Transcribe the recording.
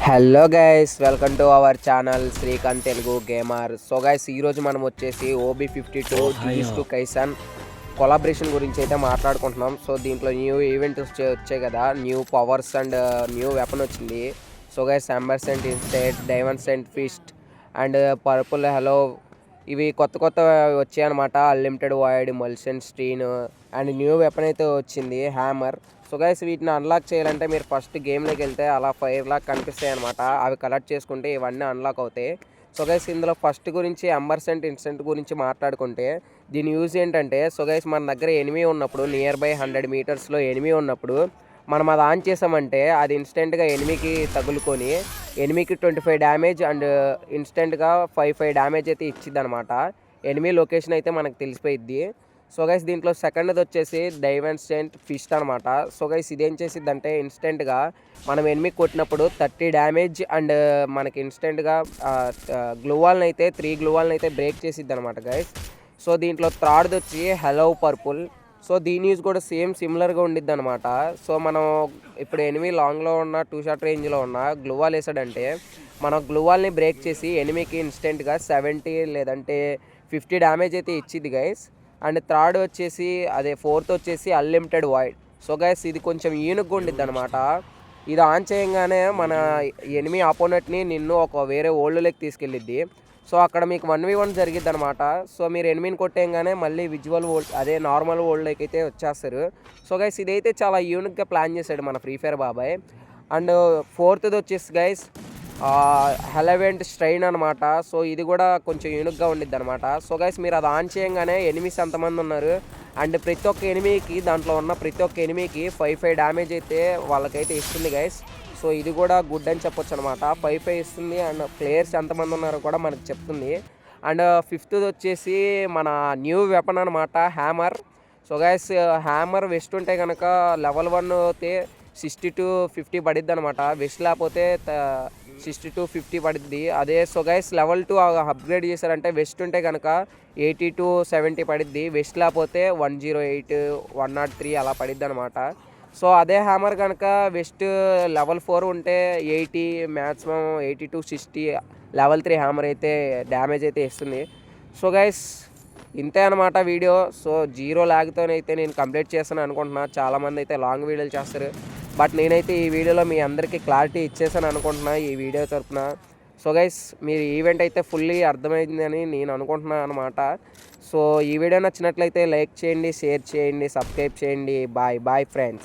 Hello guys, welcome to our channel Srikanth Telugu gamer. So guys, ఈరోజు మనం వచ్చేసి OB52 GS2 కైసన్ కొలాబరేషన్ గురించి అయితే మాట్లాడుకుంటున్నాం. సో దీంట్లో న్యూ ఈవెంట్ వచ్చాయి కదా, new powers and new weapon వచ్చింది. సో గైస్, అంబర్సెంట్ ఇన్స్టేట్, డైమండ్ సెంట్ ఫిస్ట్ అండ్ పర్పుల్ హలో, ఇవి కొత్త వచ్చాయన్నమాట. అన్లిమిటెడ్ వాయిడ్, మల్సెన్ స్ట్రీన్ అండ్ న్యూ వెపన్ అయితే వచ్చింది, హ్యామర్. సో గైస్, వీటిని అన్లాక్ చేయాలంటే మీరు ఫస్ట్ గేమ్లోకి వెళ్తే అలా ఫైర్ లాక్ కనిపిస్తాయి అనమాట. అవి కలెక్ట్ చేసుకుంటే ఇవన్నీ అన్లాక్ అవుతాయి. సో గైస్, ఇందులో ఫస్ట్ గురించి అంబర్సెంట్ ఇన్స్టెంట్ గురించి మాట్లాడుకుంటే దీని యూజ్ ఏంటంటే, సో గైస్ మన దగ్గర ఎనిమీ ఉన్నప్పుడు, నియర్ బై 100 మీటర్స్లో ఎనిమీ ఉన్నప్పుడు మనం అది ఆన్ చేసామంటే అది ఇన్స్టెంట్గా ఎనిమికి తగులుకొని ఎనిమికి 25 డ్యామేజ్ అండ్ ఇన్స్టెంట్గా 5 డ్యామేజ్ అయితే ఇచ్చిద్ది అనమాట. ఎనిమీ లొకేషన్ అయితే మనకు తెలిసిపోయిద్ది. సో గైస్, దీంట్లో సెకండ్ది వచ్చేసి డైమండ్ సెంట్ ఫిస్ట్ అనమాట. సో గైస్, ఇదేం చేసిద్దంటే ఇన్స్టెంట్గా మనం ఎనిమికి కొట్టినప్పుడు 30 డ్యామేజ్ అండ్ మనకి ఇన్స్టెంట్గా గ్లూవాల్ని అయితే 3 గ్లూవాల్ని అయితే బ్రేక్ చేసిద్ది అనమాట గైస్. సో దీంట్లో థర్డ్ది వచ్చి హలో పర్పుల్. సో దీని యూజ్ కూడా సేమ్ సిమిలర్గా ఉండిద్ది అనమాట. సో మనం ఇప్పుడు ఎనిమి లాంగ్లో ఉన్న 2 షాట్ రేంజ్లో ఉన్న గ్లూవాల్ వేసాడంటే మనం గ్లూవాల్ని బ్రేక్ చేసి ఎనిమికి ఇన్స్టెంట్గా 70 లేదంటే 50 డ్యామేజ్ అయితే ఇచ్చిద్ది గైస్. అండ్ థర్డ్ వచ్చేసి ఫోర్త్ వచ్చేసి అన్లిమిటెడ్ వాయిడ్. సో గైస్, ఇది కొంచెం ఈనుగ్గా ఉండిద్ది అనమాట. ఇది ఆన్ చేయగానే మన ఎనిమి ఆపోనెంట్ని నిన్ను ఒక వేరే ఓల్డ్లోకి తీసుకెళ్ళిద్ది. సో అక్కడ మీకు 1v1 జరిగిద్ది అనమాట. సో మీరు ఎనిమిని కొట్టేయంగానే మళ్ళీ విజువల్ వరల్డ్, నార్మల్ వరల్డ్లోకి అయితే వచ్చేస్తారు. సో గైస్, ఇదైతే చాలా యూనిక్గా ప్లాన్ చేశాడు మన ఫ్రీ ఫైర్ బాబాయ్. అండ్ ఫోర్త్ది వచ్చేసి గైస్ హెలవెంట్ స్ట్రైన్ అనమాట. సో ఇది కూడా కొంచెం యూనిక్గా ఉండిద్ది అనమాట. సో గైస్, మీరు అది ఆన్ చేయగానే ఎనిమిస్ ఎంతమంది ఉన్నారు అండ్ ప్రతి ఒక్క ఎనిమికి, దాంట్లో ఉన్న ప్రతి ఒక్క ఎనిమికి 5 డ్యామేజ్ అయితే వాళ్ళకైతే ఇస్తుంది గైస్. సో ఇది కూడా గుడ్ అని చెప్పొచ్చు అనమాట. 5 ఇస్తుంది అండ్ ప్లేయర్స్ ఎంతమంది ఉన్నారో కూడా మనకు చెప్తుంది. అండ్ ఫిఫ్త్ది వచ్చేసి మన న్యూ వెపన్ అనమాట, hammer. So guys, hammer west ఉంటే కనుక లెవెల్ 1 అయితే 60-50 పడిద్ది అనమాట. వెస్ట్ లేకపోతే 60-50 పడిద్ది అదే. సో గైస్, లెవెల్ 2 అప్గ్రేడ్ చేశారంటే వెస్ట్ ఉంటే కనుక 80-70 పడిద్ది. వెస్ట్ లేకపోతే 108, 103 అలా పడిద్ది అనమాట. సో అదే హ్యామర్ కనుక వెస్ట్ లెవెల్ 4 ఉంటే 80, మ్యాక్సిమం 80-60 లెవెల్ 3 హ్యామర్ అయితే డ్యామేజ్ అయితే ఇస్తుంది. సో గైస్, ఇంతే అనమాట వీడియో. సో 0 ల్యాగ్తోనైతే నేను కంప్లీట్ చేస్తాను అనుకుంటున్నా. చాలామంది అయితే లాంగ్ వీడియోలు చేస్తారు, బట్ నేనైతే ఈ వీడియోలో మీ అందరికీ క్లారిటీ ఇచ్చేసాను అనుకుంటున్నా ఈ వీడియో తరపున. సో గైస్, మీరు ఈవెంట్ అయితే ఫుల్లీ అర్థమైందని నేను అనుకుంటున్నాను అనమాట. సో ఈ వీడియో నచ్చినట్లయితే లైక్ చేయండి, షేర్ చేయండి, సబ్స్క్రైబ్ చేయండి. Bye friends.